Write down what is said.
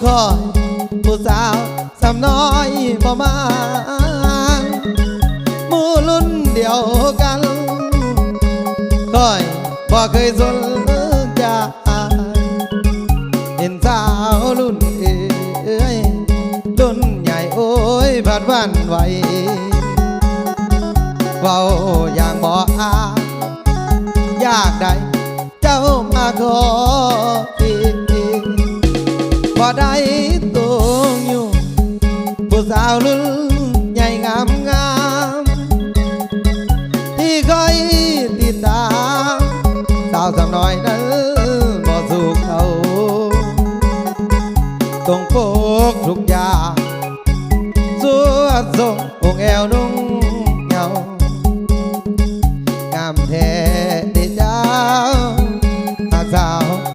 คอยผู้สาวสำน้อยบ่มาหมู่รุ่นเดียวกันคอยบ่เคยสนใจเห็นสาวรุ่นรุ่นใหญ่โอ้ยผัดวันไหวเว้าอย่างบ่อาอยากได้เจ้ามาขอบ่ได้ตรงอยู่ผู้สาวรุ่นใหญ่งามงามที่คอยติดตามสาวสำน้อยนั้นบ่สู้เขาต้องโปกทุกอย่างสวดทรงองค์แอวนุ่